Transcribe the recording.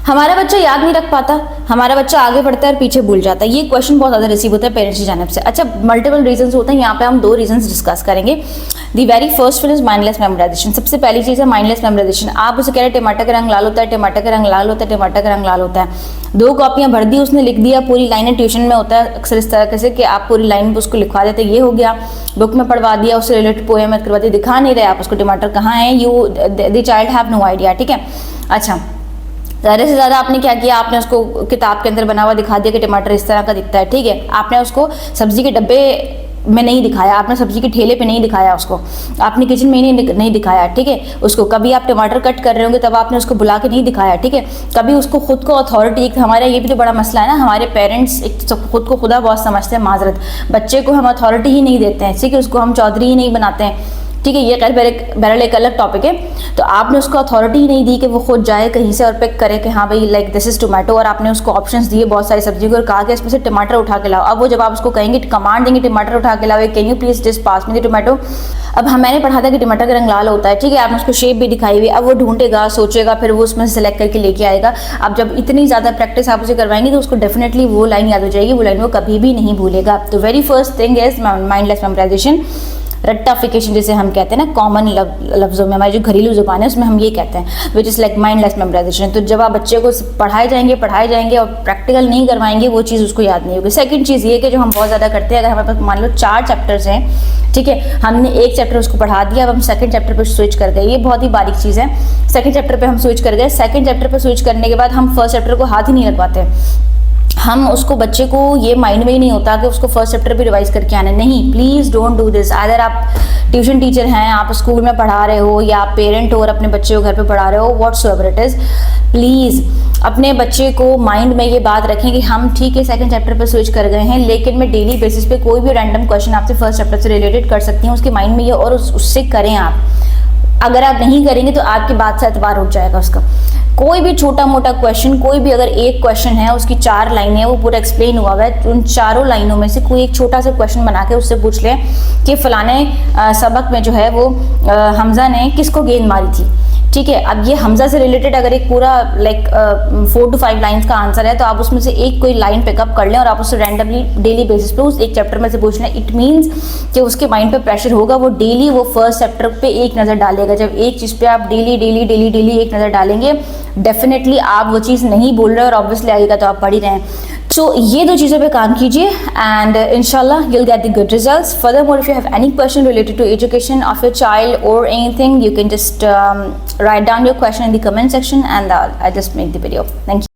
हमारा बच्चा याद नहीं रख पाता, हमारा बच्चा आगे बढ़ता है और पीछे भूल जाता है। ये क्वेश्चन बहुत ज़्यादा रिसीव होता है पेरेंट्स की जानिब से। अच्छा, मल्टीपल रीजंस होते हैं, यहाँ पे हम 2 रीजंस डिस्कस करेंगे। दी very first one is mindless memorisation. सबसे पहली चीज़ है माइंडलेस मेमोराइजेशन। आप उसे कह रहे हैं टमाटर का रंग लाल होता है, टमाटर का रंग लाल होता है, टमाटर का रंग लाल होता है। 2 कॉपियाँ भर दी, उसने लिख दिया, पूरी लाइनें। ट्यूशन में होता है अक्सर इस तरह से कि आप पूरी लाइन पर उसको लिखवा देते, ये हो गया। बुक में पढ़वा दिया, उससे रिलेटेड पोएम में करवा दिया, दिखा नहीं रहे आप उसको टमाटर कहाँ है, you the child have no idea. ठीक है, अच्छा, ज़्यादा से ज़्यादा आपने क्या किया, आपने उसको किताब के अंदर बना हुआ दिखा दिया कि टमाटर इस तरह का दिखता है। ठीक है, आपने उसको सब्जी के डब्बे में नहीं दिखाया, आपने सब्जी के ठेले पे नहीं दिखाया उसको, आपने किचन में नहीं दिखाया। ठीक है, उसको कभी आप टमाटर कट कर रहे होंगे तब आपने उसको बुला के नहीं दिखाया। ठीक है, कभी उसको खुद को अथॉरिटी, हमारा ये भी तो बड़ा मसला है ना, हमारे पेरेंट्स एक खुद को खुदा बहुत समझते हैं, माजरत, बच्चे को हम अथॉरिटी ही नहीं देते हैं। ठीक है, उसको हम चौधरी ही नहीं बनाते हैं। ठीक है, ये बहरहाल एक अलग टॉपिक है। तो आपने उसको अथॉरिटी ही नहीं दी कि वो खुद जाए कहीं से और पिक करे कि हाँ भाई लाइक दिस इज टोमेटो, और आपने उसको ऑप्शंस दिए बहुत सारी सब्जियों को और कहा कि इसमें से टमाटर उठा के लाओ। अब वो जब आप उसको कहेंगे, कमांड देंगे टमाटर उठा के लाओ, कैन यू प्लीज जस्ट पास में द टोमेटो। अब मैंने पढ़ा था कि टमाटर का रंग लाल होता है। ठीक है, आपने उसको शेप भी दिखाई हुई। अब वो ढूंढेगा, सोचेगा, फिर वो उसमें से सेलेक्ट करके लेके आएगा। अब जब इतनी ज़्यादा प्रैक्टिस आप उसे करवाएंगे तो उसको डेफिनेटली वो लाइन याद हो जाएगी, वो लाइन वो कभी भी नहीं भूलेगा। तो very first thing is mindless memorisation, रट्टाफिकेशन जिसे हम कहते हैं ना, कॉमन लफ्ज़ों में, हमारी जो घरेलू ज़ुबान है उसमें हम ये कहते हैं, which is like mindless memorisation. तो जब आप बच्चे को पढ़ाए जाएंगे और प्रैक्टिकल नहीं करवाएंगे, वो चीज़ उसको याद नहीं होगी। सेकंड चीज़ ये कि जो हम बहुत ज़्यादा करते हैं, अगर हमारे पास मान लो 4 चैप्टर्स हैं, ठीक है, हमने एक चैप्टर उसको पढ़ा दिया, अब हम सेकंड चैप्टर पर स्विच कर गए, ये बहुत ही बारीक चीज़ है। सेकंड चैप्टर पर हम स्विच कर गए, सेकंड चैप्टर पर स्विच करने के बाद हम फर्स्ट चैप्टर को हाथ ही नहीं लगवाते। हम उसको, बच्चे को ये माइंड में ही नहीं होता कि उसको फर्स्ट चैप्टर भी रिवाइज करके आना है। नहीं, प्लीज़ डोंट डू दिस। अगर आप ट्यूशन टीचर हैं, आप स्कूल में पढ़ा रहे हो, या आप पेरेंट हो और अपने बच्चे को घर पे पढ़ा रहे हो, व्हाटसोएवर इट इज़, प्लीज़ अपने बच्चे को माइंड में ये बात रखें कि हम ठीक है सेकंड चैप्टर पर स्विच कर गए हैं, लेकिन मैं डेली बेसिस पे कोई भी रैंडम क्वेश्चन आपसे फर्स्ट चैप्टर से रिलेटेड कर सकती हूँ, उसके माइंड में ये, और उससे करें आप। अगर आप नहीं करेंगे तो आपकी बात से एतबार उठ जाएगा उसका। कोई भी छोटा मोटा क्वेश्चन, कोई भी अगर एक क्वेश्चन है, उसकी 4 लाइनें हैं, वो पूरा एक्सप्लेन हुआ है, उन चारों लाइनों में से कोई एक छोटा सा क्वेश्चन बना के उससे पूछ लें कि फलाने सबक में जो है वो हमजा ने किसको गेंद मारी थी। ठीक है, अब ये हमजा से रिलेटेड अगर एक पूरा लाइक 4 to 5 लाइंस का आंसर है, तो आप उसमें से एक कोई लाइन पिकअप कर लें और आप उससे रैंडमली डेली बेसिस पे उस एक चैप्टर में से पूछ लें। इट मीन्स कि उसके माइंड पे प्रेशर होगा, वो डेली वो फर्स्ट चैप्टर पे एक नज़र डालेगा। जब एक चीज़ पे आप डेली एक नज़र डालेंगे, डेफिनेटली आप वो चीज़ नहीं भूल रहे और ऑब्वियसली आएगा तो आप पढ़ ही रहे हैं। सो ये 2 चीज़ों पे काम कीजिए एंड इंशाल्लाह you'll get the good results. Furthermore, if you have any question related to education of your child or anything, you can just write down your question in the comment section and I'll just make the video. Thank you.